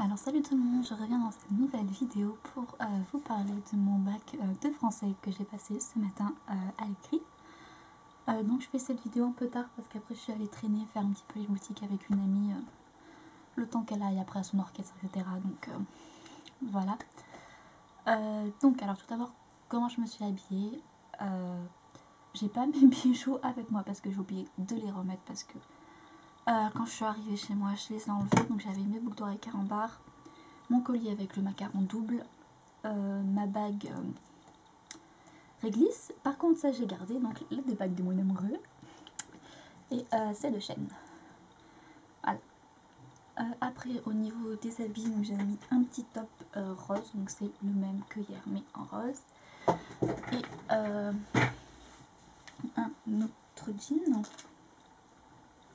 Alors salut tout le monde, je reviens dans cette nouvelle vidéo pour vous parler de mon bac de français que j'ai passé ce matin à l'écrit. Donc je fais cette vidéo un peu tard parce qu'après je suis allée traîner, faire un petit peu les boutiques avec une amie, le temps qu'elle aille après à son orchestre, etc. Donc voilà. Donc alors tout d'abord, comment je me suis habillée. J'ai pas mes bijoux avec moi parce que j'ai oublié de les remettre parce que quand je suis arrivée chez moi, je les ai enlevés. Donc j'avais mes boucles d'oreilles carambar, mon collier avec le macaron double, ma bague réglisse. Par contre, ça j'ai gardé, donc la des bagues de mon amoureux. Et c'est de chaîne. Voilà. Après, au niveau des habits, j'ai mis un petit top rose, donc c'est le même que hier, mais en rose. Et un autre jean.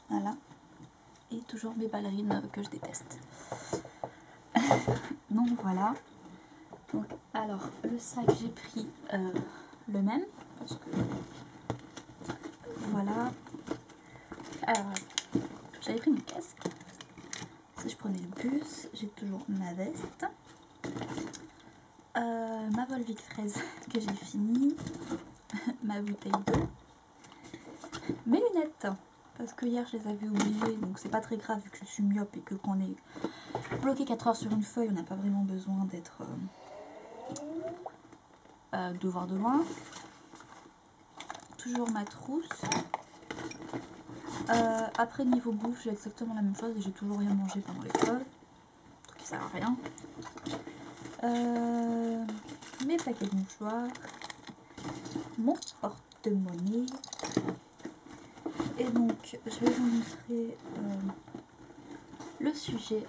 Voilà. Et toujours mes ballerines que je déteste. Donc voilà. Donc alors le sac j'ai pris le même parce que voilà. Alors j'avais pris mon casque. Si je prenais le bus, j'ai toujours ma veste, ma Volvic fraise que j'ai fini, ma bouteille d'eau, mes lunettes parce que hier je les avais oubliées, donc c'est pas très grave vu que je suis myope et que quand on est bloqué 4 heures sur une feuille, on n'a pas vraiment besoin d'être de voir de loin. Toujours ma trousse. Après niveau bouffe, j'ai exactement la même chose et j'ai toujours rien mangé pendant l'école, truc qui sert à rien. Mes paquets de mouchoirs, mon porte-monnaie, et donc je vais vous montrer le sujet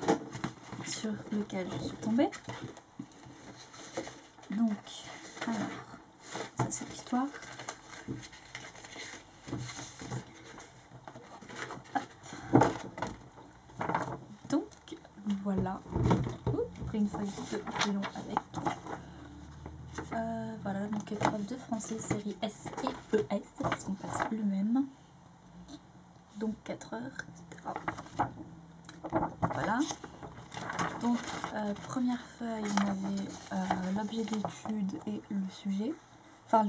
sur lequel je suis tombée. Donc alors ça c'est l'histoire. Donc voilà. J'ai pris une feuille de crayon avec. Voilà, donc épreuve de français série S et ES parce qu'on passe le même. Donc 4 heures, etc. Voilà. Donc première feuille, on avait l'objet d'étude et le sujet. Enfin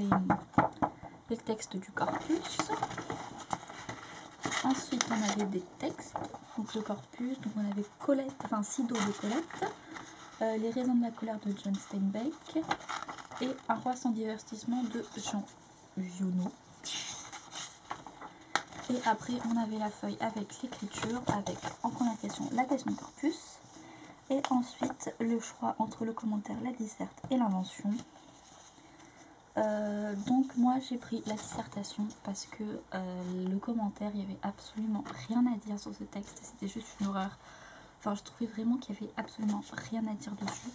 les textes du corpus. Ensuite on avait des textes, donc le corpus, donc on avait Colette, enfin Sido de Colette, les raisons de la colère de John Steinbeck et Un roi sans divertissement de Jean Vionnot. Et après on avait la feuille avec l'écriture, avec en première question la question de corpus, et ensuite le choix entre le commentaire, la disserte et l'invention. Donc moi j'ai pris la dissertation parce que le commentaire, il n'y avait absolument rien à dire sur ce texte, c'était juste une horreur. Enfin je trouvais vraiment qu'il n'y avait absolument rien à dire dessus.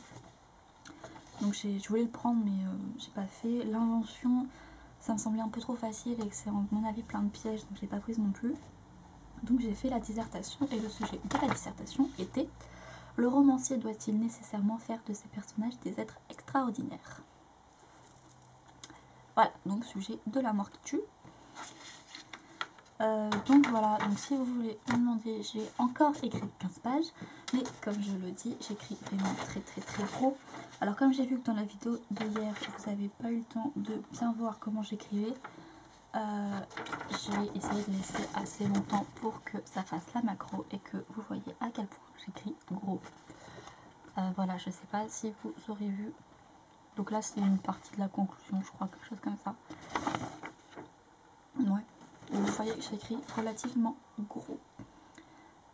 Donc je voulais le prendre mais j'ai pas fait. L'invention, ça me semblait un peu trop facile et que c'est à mon avis plein de pièges, donc je l'ai pas prise non plus. Donc j'ai fait la dissertation et le sujet de la dissertation était: le romancier doit-il nécessairement faire de ses personnages des êtres extraordinaires? Voilà, donc sujet de la mort qui tue. Donc voilà, donc si vous voulez me demander, j'ai encore écrit 15 pages, mais comme je le dis, j'écris vraiment très gros. Alors comme j'ai vu que dans la vidéo d'hier, vous n'avez pas eu le temps de bien voir comment j'écrivais, j'ai essayé de laisser assez longtemps pour que ça fasse la macro et que vous voyez à quel point j'écris gros. Voilà, je sais pas si vous aurez vu. Donc là c'est une partie de la conclusion, je crois, quelque chose comme ça. Ouais, vous voyez que j'écris relativement gros.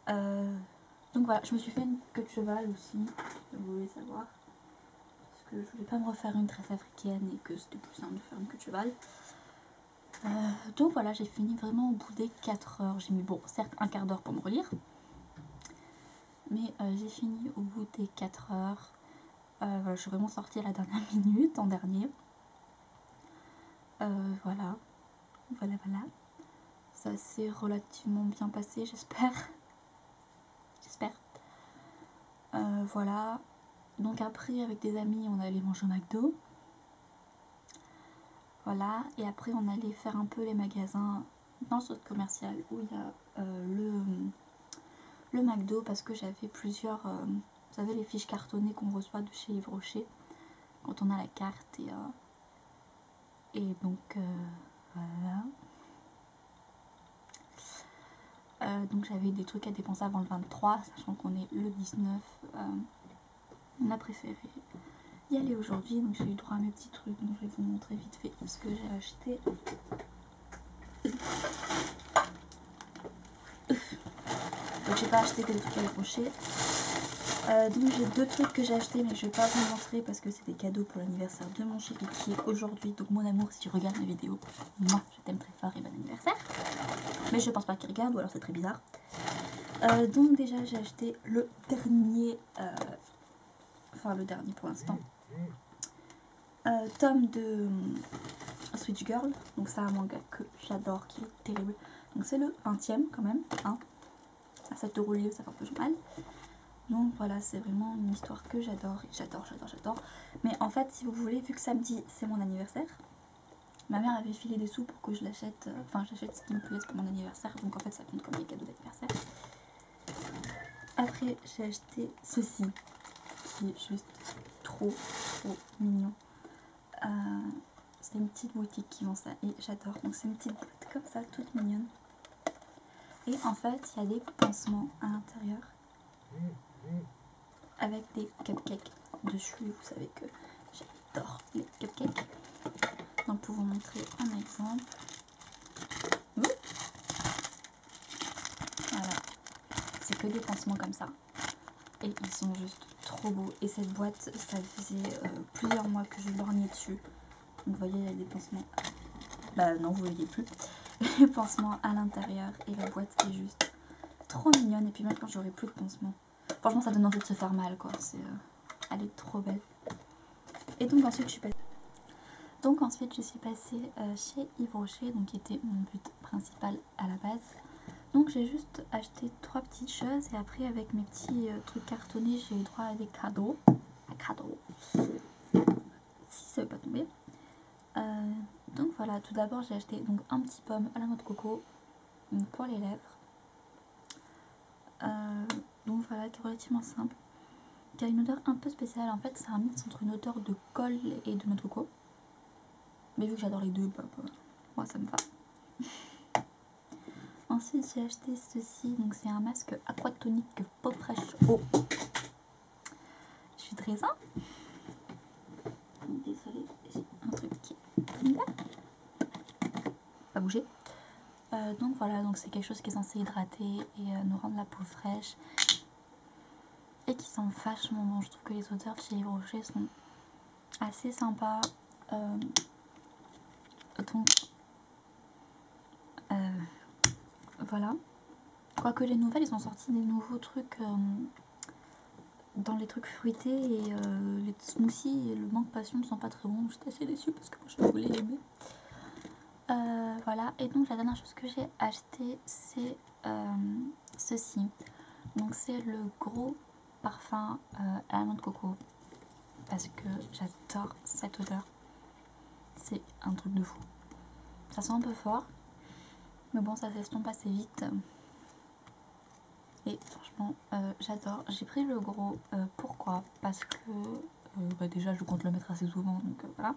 Donc voilà, je me suis fait une queue de cheval aussi, si vous voulez savoir. Parce que je voulais pas me refaire une tresse africaine et que c'était plus simple de faire une queue de cheval. Donc voilà, j'ai fini vraiment au bout des 4 heures. J'ai mis, bon, certes un quart d'heure pour me relire. Mais j'ai fini au bout des 4 heures. Voilà, je suis vraiment sortie à la dernière minute, en dernier. Voilà. Voilà. Ça s'est relativement bien passé, j'espère. Voilà. Donc après, avec des amis, on allait manger au McDo. Voilà. Et après, on allait faire un peu les magasins dans le centre commercial où il y a le McDo, parce que j'avais plusieurs Vous savez, les fiches cartonnées qu'on reçoit de chez Yves Rocher quand on a la carte. Et donc, voilà. Donc j'avais des trucs à dépenser avant le 23, sachant qu'on est le 19. On a préféré y aller aujourd'hui, donc j'ai eu droit à mes petits trucs, donc je vais vous montrer vite fait ce que j'ai acheté. Donc j'ai pas acheté que des trucs à décrocher. Donc j'ai deux trucs que j'ai acheté, mais je vais pas vous montrer parce que c'est des cadeaux pour l'anniversaire de mon chéri qui est aujourd'hui. Donc mon amour, si tu regardes ma vidéo, moi je t'aime très fort et bon anniversaire. Mais je pense pas qu'il regarde, ou alors c'est très bizarre. Donc déjà j'ai acheté le dernier, enfin le dernier pour l'instant, tome de Switch Girl. Donc c'est un manga que j'adore, qui est terrible. Donc c'est le 20e quand même, hein. À 7 € le livre, ça fait un peu mal. Donc voilà, c'est vraiment une histoire que j'adore, j'adore. Mais en fait, si vous voulez, vu que samedi c'est mon anniversaire, ma mère avait filé des sous pour que je l'achète, enfin j'achète ce qui me plaît pour mon anniversaire, donc en fait ça compte comme les cadeaux d'anniversaire. Après j'ai acheté ceci, qui est juste trop mignon. C'est une petite boutique qui vend ça et j'adore. Donc c'est une petite boîte comme ça, toute mignonne. Et en fait, il y a des pansements à l'intérieur avec des cupcakes dessus. Vous savez que j'adore les cupcakes. Donc pour vous montrer un exemple. Voilà, c'est que des pansements comme ça. Et ils sont juste trop beaux. Et cette boîte, ça faisait plusieurs mois que je lorgnais dessus. Donc vous voyez, il y a des pansements. Bah non, vous voyez plus. Les pansements à l'intérieur. Et la boîte est juste trop mignonne. Et puis même quand j'aurai plus de pansements, franchement ça donne envie de se faire mal quoi. Elle est trop belle. Et donc ensuite je suis passée chez Yves Rocher, donc qui était mon but principal à la base. Donc j'ai juste acheté 3 petites choses et après avec mes petits trucs cartonnés j'ai eu droit à des cadeaux. Si ça veut pas tomber. Donc voilà, tout d'abord j'ai acheté donc un petit pomme à la noix de coco pour les lèvres. Donc voilà, qui est relativement simple. Qui a une odeur un peu spéciale. En fait c'est un mix entre une odeur de colle et de noix de coco. Mais vu que j'adore les deux, moi ça me va. Ensuite j'ai acheté ceci, donc c'est un masque aquatonique peau fraîche eau. Je suis très simple. Désolée, j'ai un truc qui est là. Pas bouger. Donc voilà, donc c'est quelque chose qui est censé hydrater et nous rendre la peau fraîche. Et qui sent vachement bon. Je trouve que les odeurs de chez Yves Rocher sont assez sympas. Donc voilà. Quoique les nouvelles, ils ont sorti des nouveaux trucs dans les trucs fruités et les smoothies et le mangue passion ne sont pas très bons. J'étais assez déçue parce que moi je voulais l'aimer. Voilà, et donc la dernière chose que j'ai acheté c'est ceci. Donc c'est le gros parfum à la noix de coco parce que j'adore cette odeur. C'est un truc de fou. Ça sent un peu fort, mais bon, ça s'estompe assez vite. Et franchement, j'adore. J'ai pris le gros. Pourquoi? Parce que déjà, je compte le mettre assez souvent, donc voilà.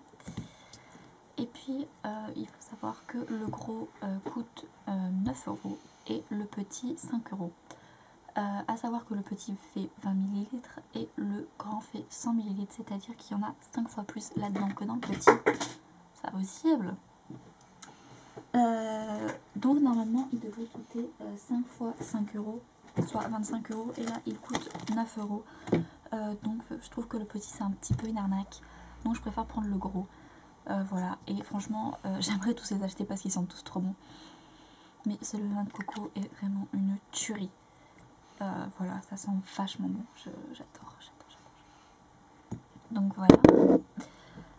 Et puis, il faut savoir que le gros coûte 9 € et le petit 5 €. À savoir que le petit fait 20 ml et le grand fait 100 ml, c'est-à-dire qu'il y en a 5 fois plus là-dedans que dans le petit. C'est pas possible. Donc normalement il devrait coûter 5 fois 5 €, soit 25 €, et là il coûte 9 €. Donc je trouve que le petit c'est un petit peu une arnaque, donc je préfère prendre le gros. Voilà, et franchement j'aimerais tous les acheter parce qu'ils sont tous trop bons, mais celui de coco est vraiment une tuerie. Voilà, ça sent vachement bon, j'adore. Donc voilà.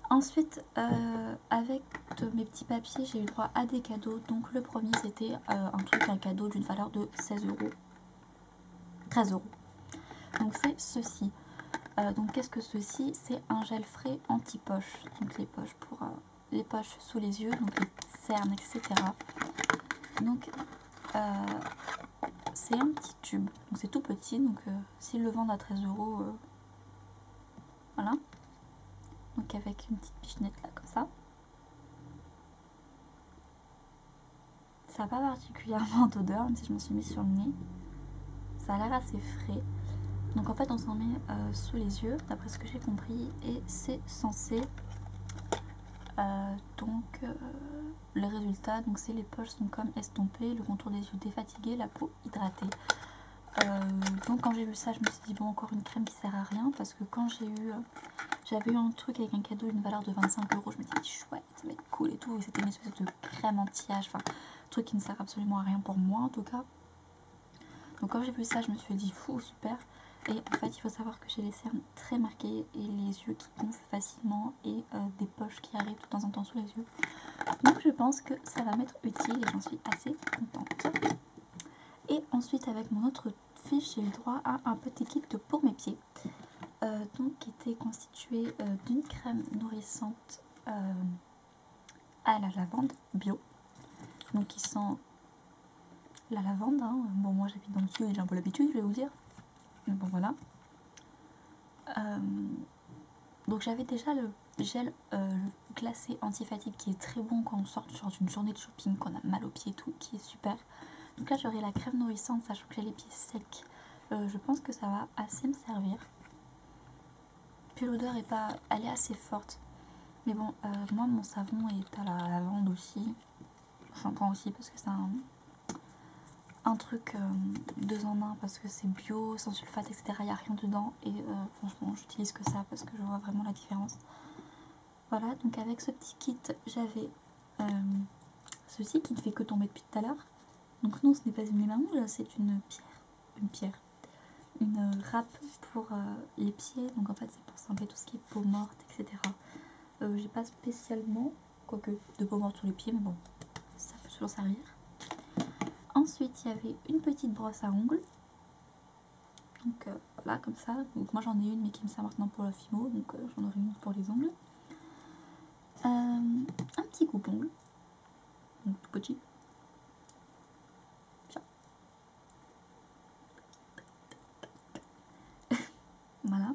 Ensuite, avec mes petits papiers, j'ai eu droit à des cadeaux. Donc le premier, c'était un cadeau d'une valeur de 16 €. 13 €. Donc c'est ceci. Donc qu'est-ce que ceci? C'est un gel frais anti-poche. Donc les poches pour les poches sous les yeux, donc les cernes, etc. Donc c'est un petit tube, donc c'est tout petit, donc s'ils le vendent à 13 €, voilà. Donc avec une petite pichenette là comme ça. Ça n'a pas particulièrement d'odeur, même si je m'en suis mis sur le nez. Ça a l'air assez frais. Donc en fait on s'en met sous les yeux, d'après ce que j'ai compris, et c'est censé le résultat, donc c'est les poches sont comme estompées, le contour des yeux défatigué, la peau hydratée. Donc quand j'ai vu ça, je me suis dit bon, encore une crème qui sert à rien, parce que quand j'avais eu un truc avec un cadeau d'une valeur de 25 €, je me suis dit chouette, ça va être cool et tout, et c'était une espèce de crème anti-âge, enfin truc qui ne sert absolument à rien pour moi en tout cas. Donc quand j'ai vu ça, je me suis dit fou, super. Et en fait il faut savoir que j'ai les cernes très marquées et les yeux qui gonflent facilement et des poches qui arrivent de temps en temps sous les yeux. Donc je pense que ça va m'être utile et j'en suis assez contente. Et ensuite avec mon autre fiche, j'ai eu droit à un petit kit pour mes pieds. Donc qui était constitué d'une crème nourrissante à la lavande bio. Donc qui sent la lavande, hein. Bon moi j'habite dans le sud et j'ai un peu l'habitude, je vais vous dire. Donc bon voilà. Donc j'avais déjà le gel glacé anti-fatigue qui est très bon quand on sort d'une journée de shopping, qu'on a mal aux pieds et tout, qui est super. Donc là j'aurai la crème nourrissante, sachant que j'ai les pieds secs. Je pense que ça va assez me servir. Puis l'odeur est pas, elle est assez forte. Mais bon, moi mon savon est à la lavande aussi. J'en prends aussi parce que c'est un truc 2 en 1 parce que c'est bio, sans sulfate, etc. Il n'y a rien dedans et franchement j'utilise que ça parce que je vois vraiment la différence. Voilà, donc avec ce petit kit, j'avais ceci qui ne fait que tomber depuis tout à l'heure. Donc non, ce n'est pas une mélange, c'est une râpe pour les pieds. Donc en fait c'est pour s'enlever tout ce qui est peau morte, etc. J'ai pas spécialement, quoique de peau morte sur les pieds, mais bon, ça peut toujours servir. Ensuite, il y avait une petite brosse à ongles. Donc voilà, comme ça. Donc moi j'en ai une, mais qui me sert maintenant pour la fimo, donc j'en aurai une pour les ongles. Un petit coupe-ongle, donc tout petit. Tiens. Voilà.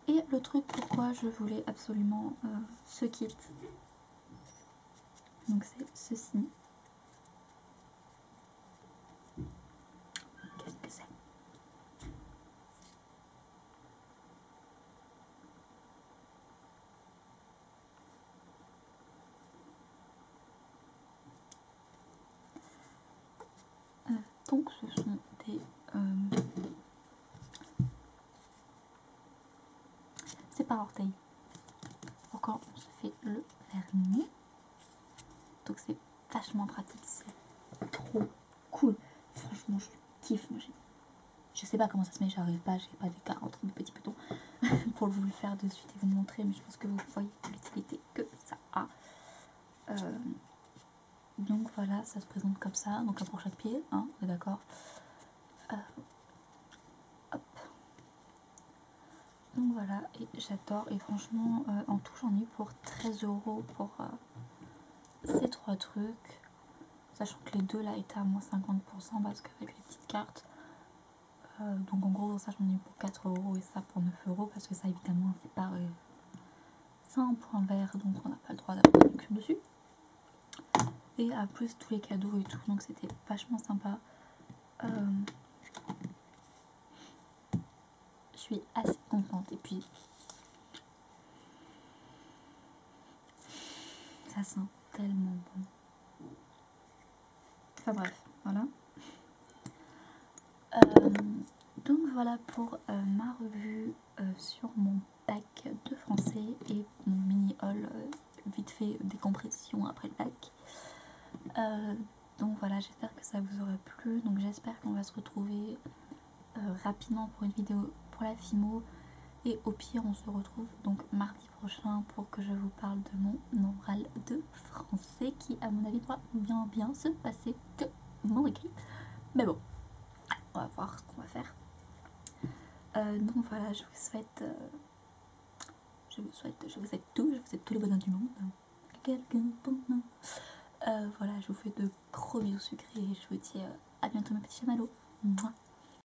Et le truc pourquoi je voulais absolument ce kit, donc c'est ceci. Qu'est-ce que c'est? Donc ce sont des... c'est par orteil. Pour quand on se fait le vernis. Donc c'est vachement pratique, c'est trop cool. Franchement je kiffe. Moi, je sais pas comment ça se met, j'arrive pas, j'ai pas d'écart entre mes petits boutons pour vous le faire de suite et vous montrer, mais je pense que vous voyez l'utilité que ça a. Donc voilà, ça se présente comme ça, donc un pour chaque pied, hein, on est d'accord. Hop. Donc voilà, et j'adore, et franchement, en tout j'en ai eu pour 13 € pour ces 3 trucs, sachant que les deux là étaient à moins 50% parce qu'avec les petites cartes, donc en gros ça j'en ai eu pour 4 € et ça pour 9 € parce que ça évidemment c'est un point vert, donc on n'a pas le droit d'avoir de réduction dessus. Et à plus tous les cadeaux et tout, donc c'était vachement sympa. Je suis assez contente et puis ça sent tellement bon. Enfin bref, voilà. Donc voilà pour ma revue sur mon bac de français et mon mini haul vite fait décompression après le bac. Donc voilà, j'espère que ça vous aura plu. Donc j'espère qu'on va se retrouver rapidement pour une vidéo pour la FIMO. Et au pire, on se retrouve donc mardi prochain pour que je vous parle de mon oral de français qui, à mon avis, doit bien se passer que mon écrit. Mais bon, on va voir ce qu'on va faire. Donc voilà, je vous souhaite tous les bonheurs du monde. Voilà, je vous fais de gros bisous sucrés et je vous dis à bientôt mes petits chamallows. Mouah.